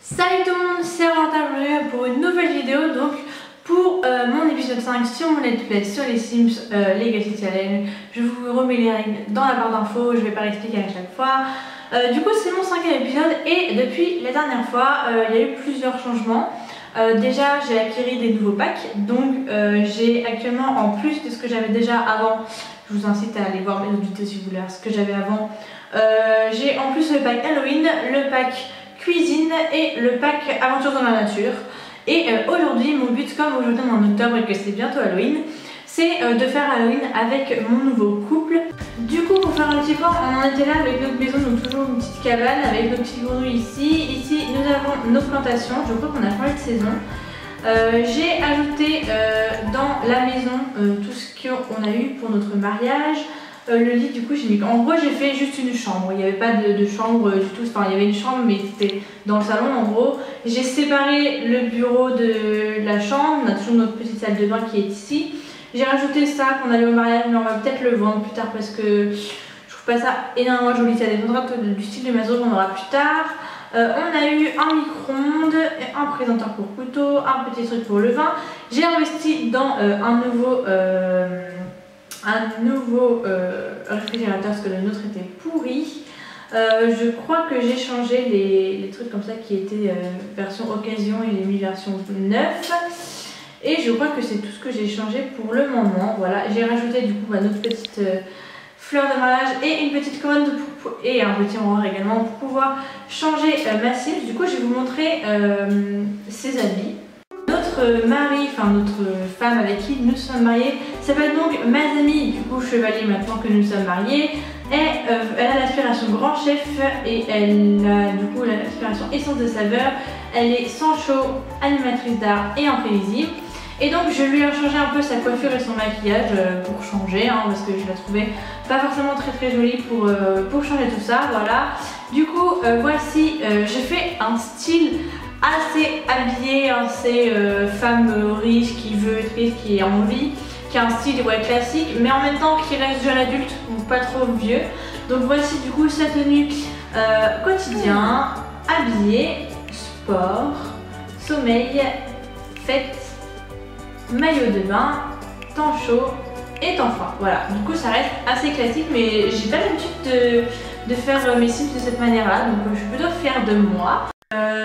Salut tout le monde, c'est Aurentable pour une nouvelle vidéo. Donc pour mon épisode 5 sur mon let's play sur les Sims Legacy Challenge. Je vous remets les règles dans la barre d'infos, je vais pas l'expliquer à chaque fois. Du coup c'est mon 5e épisode et depuis la dernière fois il y a eu plusieurs changements. Déjà j'ai acquis des nouveaux packs, donc j'ai actuellement, en plus de ce que j'avais déjà avant, je vous incite à aller voir mes autres vidéos si vous voulez voir ce que j'avais avant. J'ai en plus le pack Halloween, le pack cuisine et le pack aventure dans la nature. Et aujourd'hui mon but, comme aujourd'hui on est en octobre et que c'est bientôt Halloween, c'est de faire Halloween avec mon nouveau couple. Du coup, pour faire un petit point, on en était là avec notre maison, donc toujours une petite cabane avec nos petites grenouilles ici. Ici nous avons nos plantations, je crois qu'on a changé de saison. J'ai ajouté dans la maison tout ce qu'on a eu pour notre mariage. Le lit, du coup j'ai mis, en gros j'ai fait juste une chambre, il n'y avait pas de chambre du tout, enfin il y avait une chambre mais c'était dans le salon en gros. J'ai séparé le bureau de la chambre, on a toujours notre petite salle de bain qui est ici. J'ai rajouté ça qu'on allait au mariage, mais on va peut-être le vendre plus tard parce que je trouve pas ça énormément joli, ça dépendra du style de maison qu'on aura plus tard. On a eu un micro-ondes, un présenteur pour couteau, un petit truc pour le vin. J'ai investi dans un nouveau réfrigérateur parce que le nôtre était pourri. Je crois que j'ai changé les trucs comme ça qui étaient version occasion et j'ai mis version 9. Et je crois que c'est tout ce que j'ai changé pour le moment. Voilà, j'ai rajouté du coup notre petite fleur de mariage et une petite commande et un petit miroir également pour pouvoir changer ma cible. Du coup, je vais vous montrer ses habits. Notre mari, enfin notre femme avec qui nous sommes mariés, s'appelle donc Mazami, du coup chevalier maintenant que nous sommes mariés. Et elle a l'aspiration grand chef et elle a du coup l'aspiration essence de saveur. Elle est sans chaud, animatrice d'art et imprévisible. Et donc je lui ai changé un peu sa coiffure et son maquillage pour changer, parce que je la trouvais pas forcément très jolie pour changer tout ça, voilà. Du coup voici, j'ai fait un style assez habillée, assez femme riche qui veut être riche, qui a envie, qui a un style classique, mais en même temps qui reste jeune adulte, donc pas trop vieux. Donc voici du coup sa tenue quotidien, habillée, sport, sommeil, fête, maillot de bain, temps chaud et temps froid. Voilà, du coup ça reste assez classique, mais j'ai pas l'habitude de faire mes Sims de cette manière-là, donc je suis plutôt fière de moi.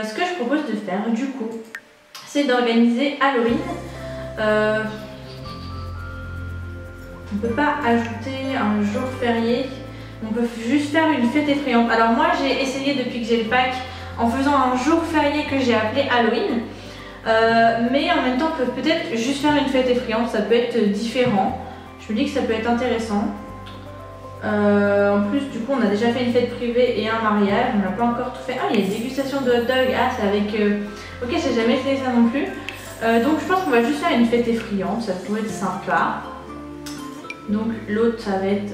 Ce que je propose de faire du coup, c'est d'organiser Halloween. On peut pas ajouter un jour férié, on peut juste faire une fête effrayante. Alors moi j'ai essayé depuis que j'ai le pack en faisant un jour férié que j'ai appelé Halloween. Mais en même temps on peut peut-être juste faire une fête effrayante, ça peut être différent. Je me dis que ça peut être intéressant. En plus du coup on a déjà fait une fête privée et un mariage, on n'a pas encore tout fait. Ah, il y a une dégustation de hot dog, ah c'est avec... Ok, j'ai jamais essayé ça non plus. Donc je pense qu'on va juste faire une fête effrayante, ça pourrait être sympa. Donc l'autre ça va être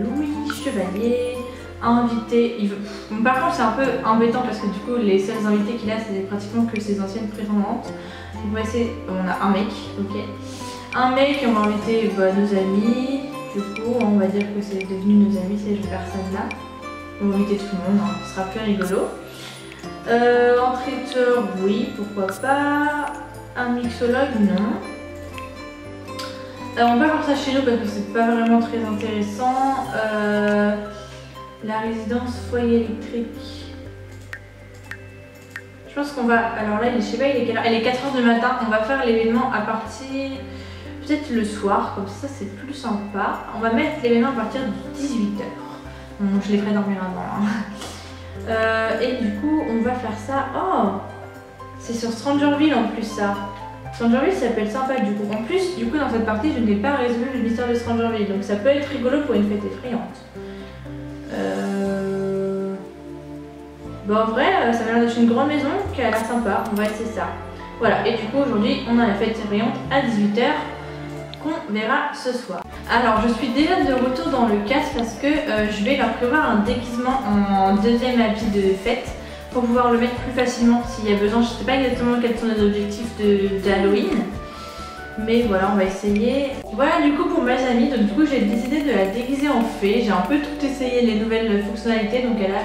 Louis, chevalier, invité. Par contre c'est un peu embêtant parce que du coup les seuls invités qu'il a c'est pratiquement que ses anciennes prétendantes. Donc on va essayer, on a un mec, ok. Un mec, on va inviter nos amis. Du coup, on va dire que c'est devenu nos amis ces personnes-là. On va inviter tout le monde, ce sera plus rigolo. Un traiteur, oui, pourquoi pas. Un mixologue, non. On va faire ça chez nous parce que c'est pas vraiment très intéressant. La résidence foyer électrique. Je pense qu'on va... Alors là, je sais pas, il est quelle heure ? Elle est 4 h du matin. On va faire l'événement à partir... Peut-être le soir, comme ça c'est plus sympa. On va mettre l'événement à partir de 18 h. Bon, je les ferai dormir avant. Et du coup, on va faire ça. Oh, c'est sur Strangerville en plus ça. Strangerville ça peut être sympa du coup. En plus, du coup, dans cette partie, je n'ai pas résolu le mystère de Strangerville. Donc ça peut être rigolo pour une fête effrayante. Bon, en vrai, ça m'a l'air d'être une grande maison qui a l'air sympa. On va essayer ça. Voilà, et du coup, aujourd'hui, on a la fête effrayante à 18 h. qu'on verra ce soir. Alors je suis déjà de retour dans le casque parce que je vais leur prévoir un déguisement en deuxième habit de fête pour pouvoir le mettre plus facilement s'il y a besoin. Je sais pas exactement quels sont les objectifs d'Halloween, mais voilà, on va essayer. Voilà du coup pour mes amis, donc du coup j'ai décidé de la déguiser en fée. J'ai un peu tout essayé, les nouvelles fonctionnalités, donc elle a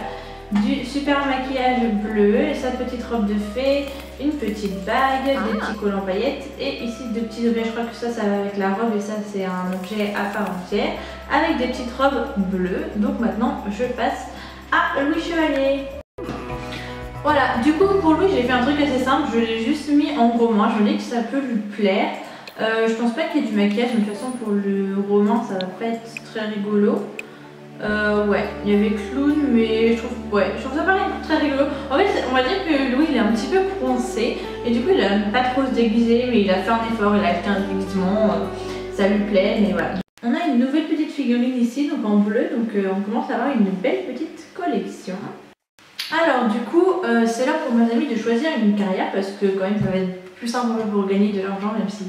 du super maquillage bleu et sa petite robe de fée, une petite bague, des petits collants paillettes et ici deux petits objets. Je crois que ça va avec la robe et ça c'est un objet à part entière avec des petites robes bleues. Donc maintenant je passe à Louis Chevalier. Voilà, du coup pour Louis j'ai fait un truc assez simple, je l'ai juste mis en roman, je me dis que ça peut lui plaire. Je pense pas qu'il y ait du maquillage, mais de toute façon pour le roman ça va pas être très rigolo. Ouais, il y avait clown, mais je trouve ça pas très rigolo. En fait, on va dire que Louis il est un petit peu coincé et du coup il a pas trop se déguiser, mais il a fait un effort, il a acheté un déguisement, ça lui plaît, mais voilà. On a une nouvelle petite figurine ici, donc en bleu, donc on commence à avoir une belle petite collection. Alors du coup, c'est l'heure pour mes amis de choisir une carrière parce que quand même ça va être plus simple pour gagner de l'argent, même si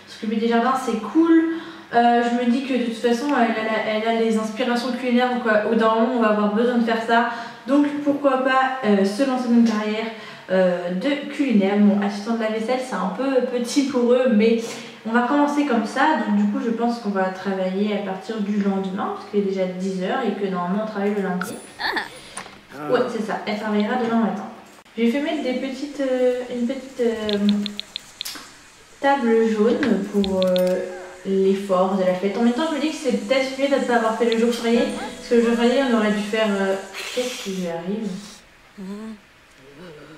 s'occuper des jardins c'est cool. Je me dis que de toute façon elle a les inspirations culinaires, donc au d'un moment on va avoir besoin de faire ça, donc pourquoi pas se lancer dans une carrière de culinaire. Bon, assistant de la vaisselle c'est un peu petit pour eux, mais on va commencer comme ça. Donc du coup je pense qu'on va travailler à partir du lendemain parce qu'il est déjà 10 h et que normalement on travaille le lundi. Ouais c'est ça, elle travaillera demain matin. J'ai fait mettre une petite table jaune pour l'effort de la fête. En même temps, je me dis que c'est peut-être mieux de ne pas avoir fait le jour férié, parce que le jour férié, on aurait dû faire. Qu'est-ce qui lui arrive?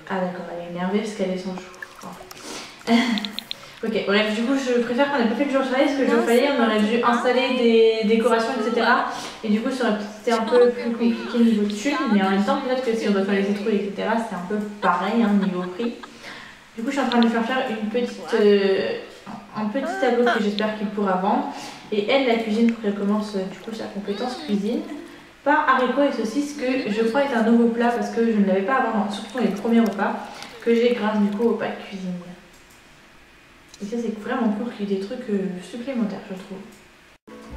Ah, d'accord, elle est énervée parce qu'elle est sans chou. Ok, bref, du coup, je préfère qu'on ait pas fait le jour férié, parce que le jour férié, on aurait dû installer des décorations, etc. Et du coup, ça aurait été un peu plus compliqué niveau de thune, mais en même temps, peut-être que si on doit faire les citrouilles, etc., c'est un peu pareil, hein, niveau prix. Du coup, je suis en train de lui faire un petit tableau que j'espère qu'il pourra vendre. Et elle, la cuisine, pour qu'elle commence du coup sa compétence cuisine par haricots et saucisses, que je crois est un nouveau plat parce que je ne l'avais pas avant, surtout dans les premiers repas, que j'ai grâce du coup au pack cuisine. Et ça c'est vraiment cool qu'il y ait des trucs supplémentaires, je trouve.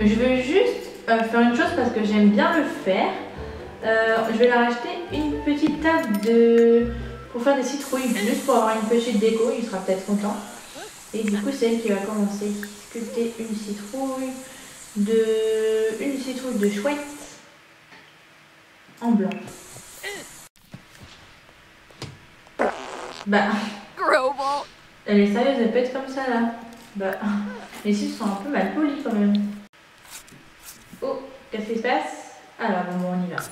Je vais juste faire une chose parce que j'aime bien le faire. Je vais leur acheter une petite table pour faire des citrouilles, juste pour avoir une petite déco, il sera peut-être content. Et du coup c'est elle qui va commencer à sculpter une citrouille de chouette en blanc. Bah, elle est sérieuse, elle peut être comme ça là. Bah, les cils sont un peu mal polis quand même. Oh, qu'est-ce qui se passe? Alors bon, on y va.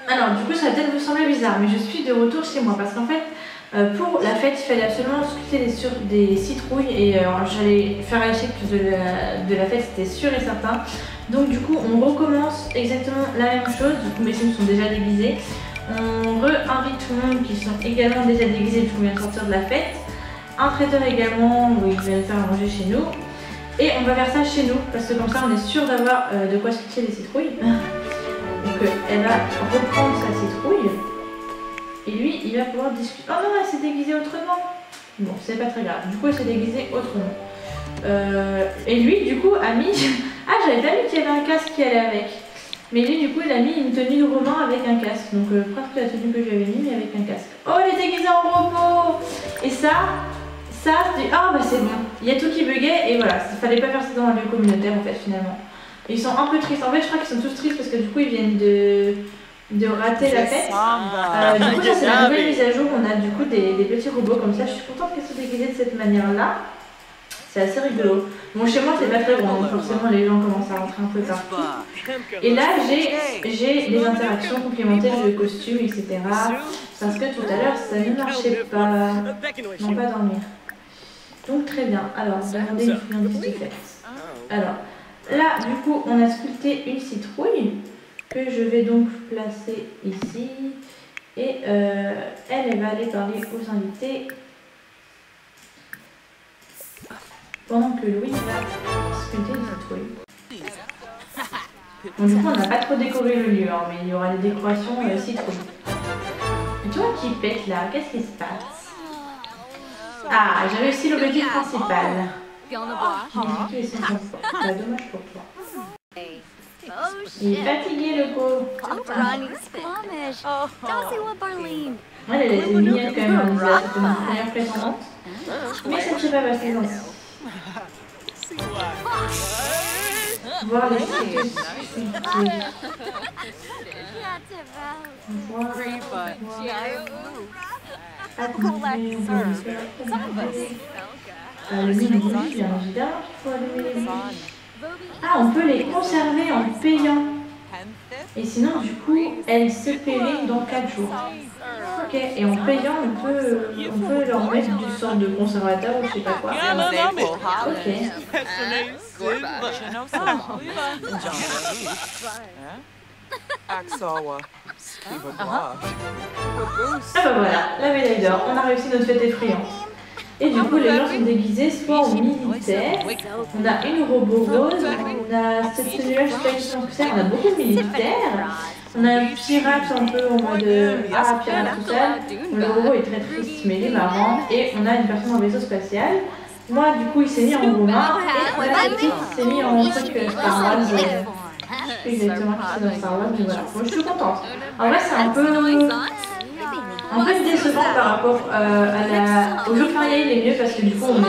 Alors du coup ça va peut-être vous sembler bizarre, mais je suis de retour chez moi parce qu'en fait pour la fête il fallait absolument sculpter des citrouilles et j'allais faire l'échec de la fête, c'était sûr et certain. Donc du coup on recommence exactement la même chose, du coup mes sims sont déjà déguisés. On re-invite tout le monde qui sont également déjà déguisés, du coup on vient de sortir de la fête. Un traiteur également, où il vient faire à manger chez nous. Et on va faire ça chez nous parce que comme ça on est sûr d'avoir de quoi sculpter les citrouilles. Donc elle va reprendre sa citrouille et lui il va pouvoir discuter. Oh non, elle s'est déguisée autrement. Bon, c'est pas très grave, du coup elle s'est déguisée autrement. Et lui du coup a mis... Ah, j'avais pas vu qu'il y avait un casque qui allait avec. Mais lui du coup il a mis une tenue de romain avec un casque. Donc presque la tenue que j'avais mis mais avec un casque. Oh, elle est déguisée en robot. Et ça ah bah c'est bon. Il y a tout qui buguait et voilà, il fallait pas faire ça dans un lieu communautaire en fait finalement. Ils sont un peu tristes. En fait, je crois qu'ils sont tous tristes parce que du coup, ils viennent de rater la fête. Du coup, ça, c'est la nouvelle mise à jour. On a du coup des petits robots comme ça. Je suis contente qu'elles soient déguisées de cette manière-là. C'est assez rigolo. Bon, chez moi, c'est pas très grand. Donc forcément, les gens commencent à rentrer un peu partout. Et là, j'ai des interactions complémentaires de costumes, etc. Parce que tout à l'heure, ça ne marchait pas. Non, pas dormir. Donc, très bien. Alors, demandez une friandise de fête. Alors... Là, du coup, on a sculpté une citrouille que je vais donc placer ici. Et elle va aller parler aux invités pendant que Louis va sculpter une citrouille. Bon, du coup, on n'a pas trop décoré le lieu, hein, mais il y aura des décorations citrouilles. Tu vois qui pète là? Qu'est-ce qui se passe? Ah, j'ai réussi l'objectif principal. Bah, dommage pour toi. Il est fatigué le pauvre. Ouais, elle est mignonne quand même, Lisa, c'est une première prétendante. Mais ça ne s'est pas passé dans ce. Voir les Voilà. Le mini bien évidemment qu'il faut allumer les bougies. Ah, on peut les conserver en payant. Et sinon, du coup, elles se périment dans 4 jours. Ok, et en payant, on peut leur mettre du sort de conservateur ou je sais pas quoi. Ok. Ah bah voilà, la médaille d'or, on a réussi notre fête effrayante. Et du coup, les gens sont déguisés soit en militaires, on a une robot rose, on a cette tenue-là, je sais pas exactement ce que c'est, on a beaucoup de militaires, on a un pirate un peu en mode ah, pirate tout seul, le robot est très triste mais il est marrant, et on a une personne en vaisseau spatial. Moi, du coup, il s'est mis en romain, et la petite s'est mis en truc Star Wars. Je sais pas exactement qui c'est dans Star Wars, mais voilà. Moi, je suis contente. En vrai, c'est un peu décevant par rapport au jour férié, il est mieux parce que du coup, on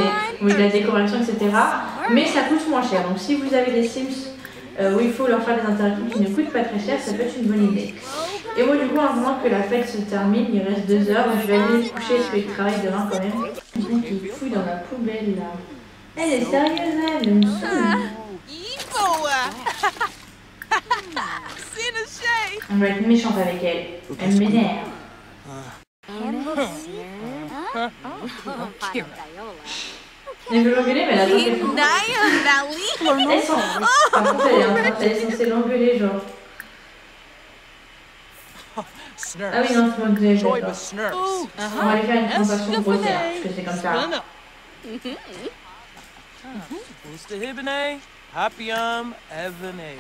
met de la décoration, etc. Mais ça coûte moins cher. Donc, si vous avez des Sims où il faut leur faire des interactions qui ne coûtent pas très cher, ça peut être une bonne idée. Et moi, du coup, avant que la fête se termine, il reste 2 heures. Je vais aller me coucher parce que je travaille demain quand même. Je dis qu'il fouille dans la poubelle là. Elle est sérieuse, elle me saoule. On va être méchante avec elle. Elle m'énerve. Elle veut l'engueuler, mais elle a pas fait fou. Elle s'en fout. Par contre, elle est censée l'engueuler, genre. Ah oui, non, c'est moi que vous avez fait. On va aller faire une présentation grossière, parce que c'est comme ça. Happyum Evane.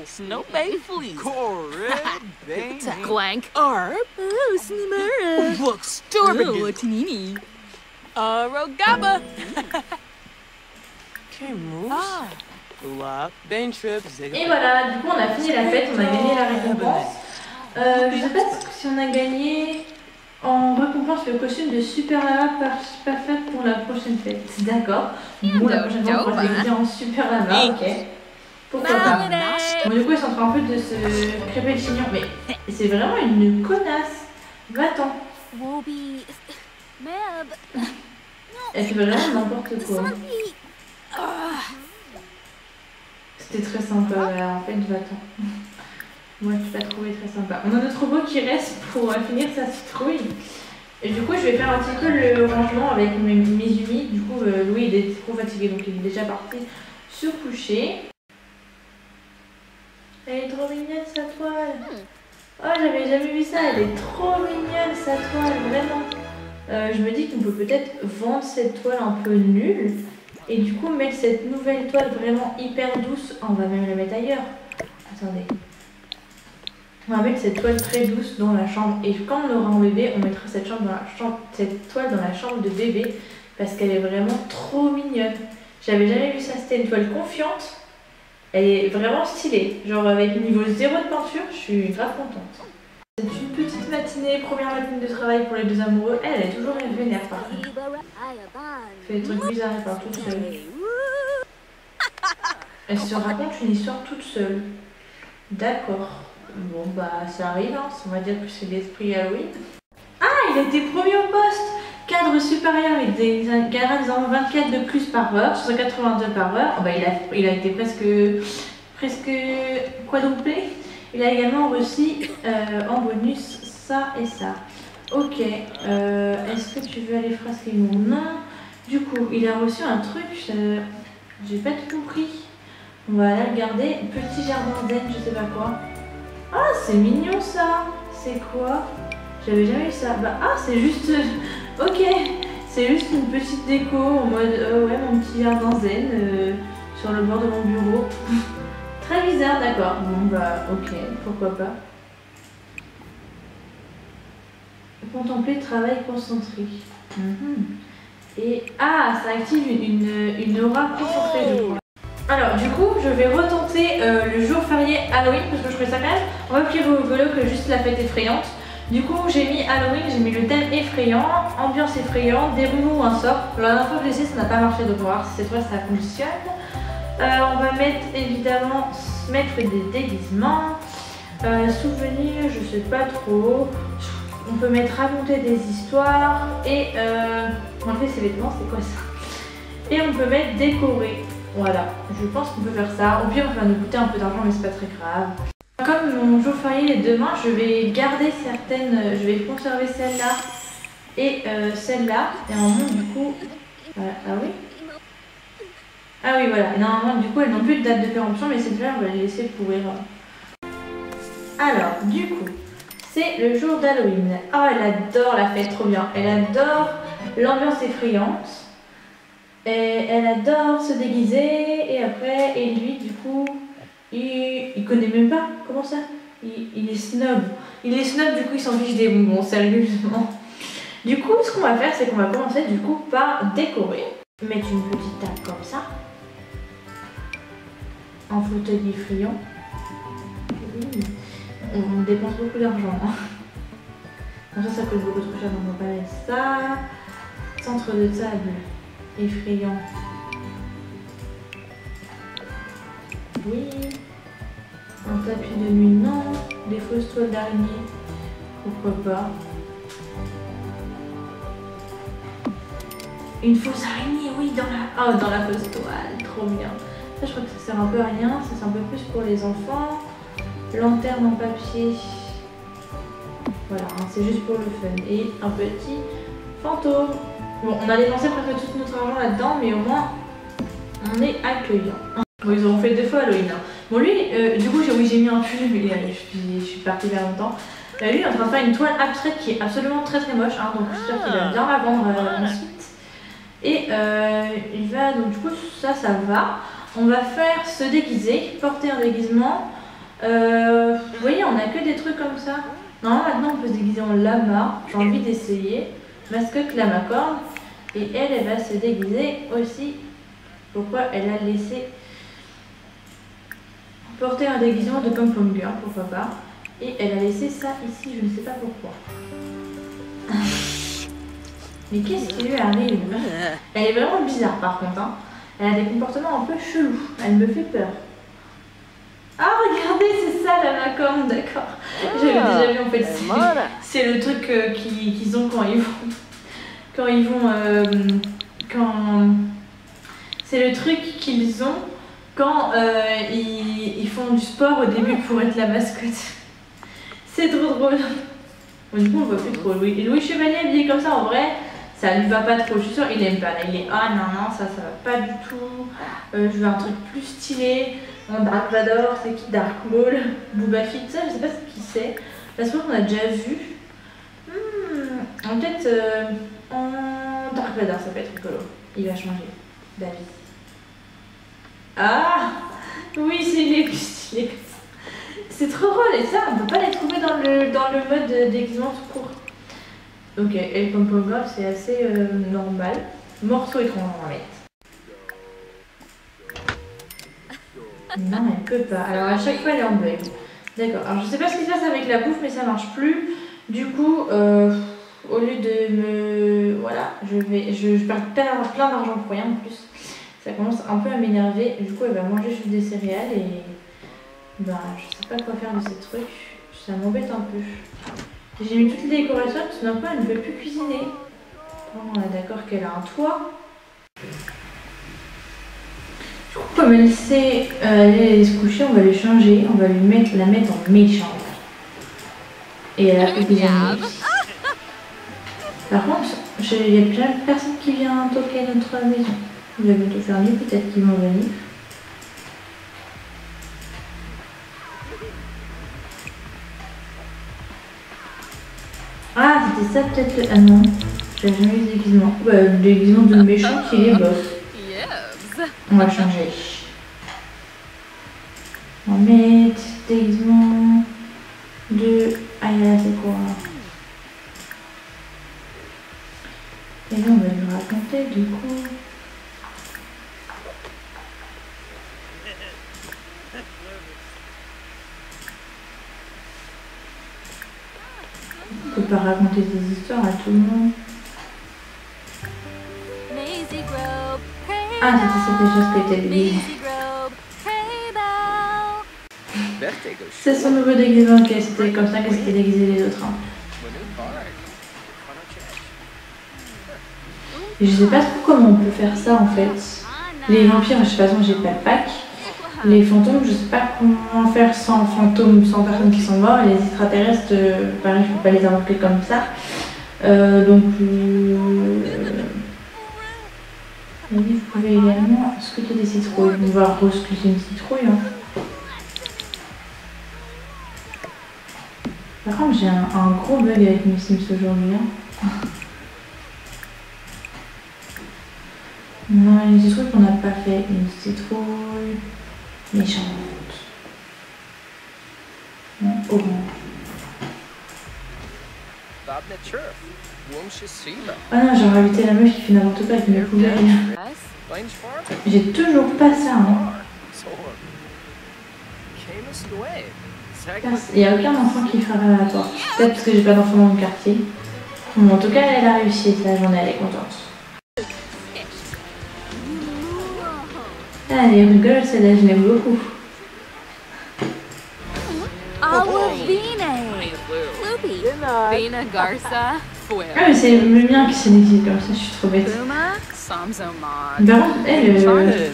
Snow Bay Fleece. Correct. Clank. Arp. Oh, Snimura. Look, Stormy. Oh, Tinini. Rogaba. Moves. Lap. Bane Trip. Et voilà, du coup, on a fini la fête, on a gagné la récompense. Je sais pas si on a gagné en récompense le costume de Super Lama parfait pour la prochaine fête. D'accord. Bon, la prochaine fois, on pourra se déguiser en Super Lama, ok. Pourquoi pas. Bon, du coup, ils sont en train un peu de se crêper le chignon, mais c'est vraiment une connasse. Va-t'en. Elle fait vraiment n'importe quoi. C'était très sympa, en fait, va-t'en. Moi, je l'ai pas trouvé très sympa. On a notre robot qui reste pour finir sa citrouille. Et du coup, je vais faire un petit peu le rangement avec mes unis. Du coup, Louis, il est trop fatigué, donc il est déjà parti se coucher. Elle est trop mignonne, sa toile. Oh, j'avais jamais vu ça. Elle est trop mignonne, sa toile, vraiment. Je me dis qu'on peut peut-être vendre cette toile un peu nulle. Et du coup, mettre cette nouvelle toile vraiment hyper douce. On va même la mettre ailleurs. Attendez. On va mettre cette toile très douce dans la chambre. Et quand on aura un bébé, on mettra cette toile dans la chambre de bébé. Parce qu'elle est vraiment trop mignonne. J'avais jamais vu ça. C'était une toile confiante. Elle est vraiment stylée. Genre avec niveau 0 de peinture, je suis grave contente. C'est une petite matinée, première matinée de travail pour les deux amoureux. Elle est toujours vénère par contre. Elle fait des trucs bizarres, elle parle toute seule. Elle se raconte une histoire toute seule. D'accord. Bon bah ça arrive, hein. On va dire que c'est l'esprit Halloween. Ah, il a été promu au poste. Cadre supérieur avec des garades 24 de plus par heure, 182 par heure. Oh bah, il a été presque quadruplé. Il a également reçu en bonus ça et ça. Ok, est-ce que tu veux aller frasquer mon nom? Du coup, il a reçu un truc, j'ai pas tout compris. On va aller regarder. Petit jardin zen, je sais pas quoi. Ah, c'est mignon ça. C'est quoi? J'avais jamais vu ça. Bah, ah, c'est juste... ok, c'est juste une petite déco en mode... ouais, mon petit jardin zen sur le bord de mon bureau. Très bizarre, d'accord. Bon, bah, ok, pourquoi pas. Contempler, travail concentré. Et... ah, ça active une aura concentrée, je crois. Alors, du coup, je vais retenter le jour férié Halloween parce que je trouvais ça quand même un peu plus rigolo que juste la fête effrayante. Du coup, j'ai mis Halloween, j'ai mis le thème effrayant, ambiance effrayante, des rumeurs ou un sort. La dernière fois que j'ai essayé, ça n'a pas marché, donc on va voir si cette fois ça fonctionne. On va mettre évidemment des déguisements. Souvenirs, je sais pas trop. On peut mettre raconter des histoires et enlever ses vêtements, c'est quoi ça? Et on peut mettre décorer. Voilà, je pense qu'on peut faire ça. Au pire, on va nous coûter un peu d'argent, mais c'est pas très grave. Comme mon jour férié est demain, je vais garder certaines, je vais conserver celle-là et celle-là. Et normalement, du coup, ah oui. Ah oui, voilà. Et normalement, du coup, elles n'ont plus de date de péremption, mais celle-là, on va les laisser pourrir. Alors, du coup, c'est le jour d'Halloween. Ah, elle adore la fête, trop bien. Elle adore l'ambiance effrayante. Et elle adore se déguiser. Et après, et lui, du coup, il connaît même pas. Comment ça? Il est snob. Il est snob, du coup, il s'en fiche des bonbons, sérieusement. Du coup, ce qu'on va faire, c'est qu'on va commencer, du coup, par décorer. Mettre une petite table comme ça. Un fauteuil effrayant. On dépense beaucoup d'argent. Ça coûte beaucoup trop cher, donc on va pas mettre ça. Centre de table effrayant. Oui. Un tapis de nuit, non. Des fausses toiles d'araignée, pourquoi pas. Une fausse araignée, oui, dans la fausse toile, trop bien. Ça, je crois que ça sert un peu à rien, ça c'est un peu plus pour les enfants. Lanterne en papier. Voilà, hein, c'est juste pour le fun. Et un petit fantôme. Bon, on a dépensé presque tout notre argent là-dedans, mais au moins, on est accueillant. Bon, ils auront fait 2 fois Halloween. Hein. Bon, lui, du coup, j'ai mis un pull, mais je suis partie vers longtemps. Lui, il est en train de faire une toile abstraite qui est absolument très très moche, hein, donc j'espère qu'il va bien la vendre ensuite. Et il va, donc du coup, ça va. On va faire se déguiser, porter un déguisement. Vous voyez, on a que des trucs comme ça. Non, maintenant on peut se déguiser en lama. J'ai envie d'essayer. Mascotte lamacorne. Et elle va se déguiser aussi. Pourquoi elle a laissé porter un déguisement de pom-pom girl, pourquoi pas. Et elle a laissé ça ici, je ne sais pas pourquoi. Mais qu'est-ce qui lui arrive? Elle est vraiment bizarre par contre. Hein. Elle a des comportements un peu chelous. Elle me fait peur. Ah, regardez, c'est ça la macorne, d'accord. J'avais déjà vu en fait. C'est le truc qu'ils ont c'est le truc qu'ils ont quand ils font du sport au début pour être la mascotte. C'est trop drôle. Bon, du coup, on voit plus trop. Louis Chevalier habillé comme ça, en vrai, ça lui va pas trop. Je suis sûre, il aime pas. Là, il est ah non, ça va pas du tout. Je veux un truc plus stylé. En Dark Vador, c'est qui? Dark Maul, Boba Fett, ça, je sais pas ce qui c'est. Parce qu'on a déjà vu. Peut-être en Dark Vador, ça peut être rigolo. Il va changer d'avis. Ah oui, c'est les plus stylés. C'est trop drôle et ça, on peut pas les trouver dans le mode déguisement tout court. Ok, et le pom-pom girl, c'est assez normal. Morceau étrange, on va mettre. Non, elle peut pas. Alors à chaque fois, elle est en bug. D'accord. Alors je sais pas ce qui se passe avec la bouffe, mais ça marche plus. Du coup, au lieu de me... Voilà, je perds plein d'argent pour rien en plus. Ça commence un peu à m'énerver. Du coup, elle va manger juste des céréales et... Ben, je sais pas quoi faire de ces trucs. Ça m'embête un peu. J'ai mis toutes les décorations, tout d'un coup, elle ne peut plus cuisiner. On est d'accord qu'elle a un toit. On va laisser aller se coucher, on va le changer, on va la mettre en méchante. Et elle a fait des amis. Par contre, il y a plein de personnes qui viennent toquer notre maison. Il va bientôt faire nuit, peut-être qu'ils vont venir. Ah, c'était ça peut-être. Ah non, j'ai jamais eu de déguisement. Le déguisement de méchant qui est boss. On va changer. On va mettre déguisement de... Ah là, c'est quoi? Et là, on va lui raconter du coup. On peut pas raconter des histoires à tout le monde. Ah, c'était déjà ce que était dit. C'est son nouveau déguisement, ok, c'était comme ça que c'était déguisé les autres. Hein. Et je sais pas trop comment on peut faire ça en fait. Les vampires, de toute façon, j'ai pas le pack. Les fantômes, je sais pas comment faire sans fantômes, sans personnes qui sont mortes. Et les extraterrestres, pareil, je peux pas les invoquer comme ça. Oui, vous pouvez également sculpter des citrouilles. On va re-sculpter une citrouille. Hein. Par contre, j'ai un gros bug avec mes Sims aujourd'hui. Hein. Non, une citrouille qu'on n'a pas fait. Une citrouille méchante. Non, orange. Ah non, j'ai rajouté la meuf qui fait n'importe quoi avec mes poubelles. J'ai toujours pas ça. Hein. Il n'y a aucun enfant qui frappe à ma porte. Peut-être parce que j'ai pas d'enfant dans le quartier. Bon, en tout cas, elle a réussi sa journée, elle est contente. Ah, elle est rigolote celle-là, je l'aime beaucoup. Vina Garza. Ah, mais c'est le mien qui s'est déguisé comme ça, je suis trop bête. Par contre, elle.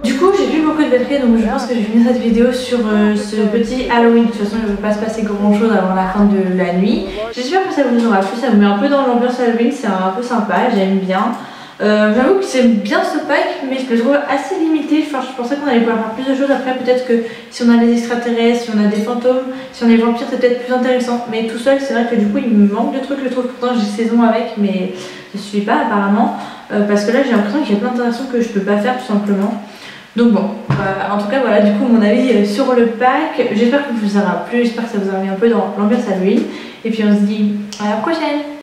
Du coup, j'ai plus beaucoup de batterie, donc je pense que je vais finir cette vidéo sur ce petit Halloween. De toute façon, il ne va pas se passer grand chose avant la fin de la nuit. J'espère que ça vous aura plu, ça me met un peu dans l'ambiance Halloween, c'est un peu sympa, j'aime bien. J'avoue que j'aime bien ce pack, mais je le trouve assez limité. Enfin, je pensais qu'on allait pouvoir faire plus de choses après. Peut-être que si on a des extraterrestres, si on a des fantômes, si on a des vampires, c'est peut-être plus intéressant. Mais tout seul, c'est vrai que du coup, il me manque de trucs. Je trouve pourtant j'ai saison avec, mais ça ne suffit pas apparemment. Parce que là, j'ai l'impression qu'il y a plein d'interactions que je peux pas faire tout simplement. Donc bon, en tout cas voilà du coup mon avis sur le pack. J'espère que ça vous aura plu, j'espère que ça vous aura mis un peu dans l'ambiance Halloween. Et puis on se dit à la prochaine.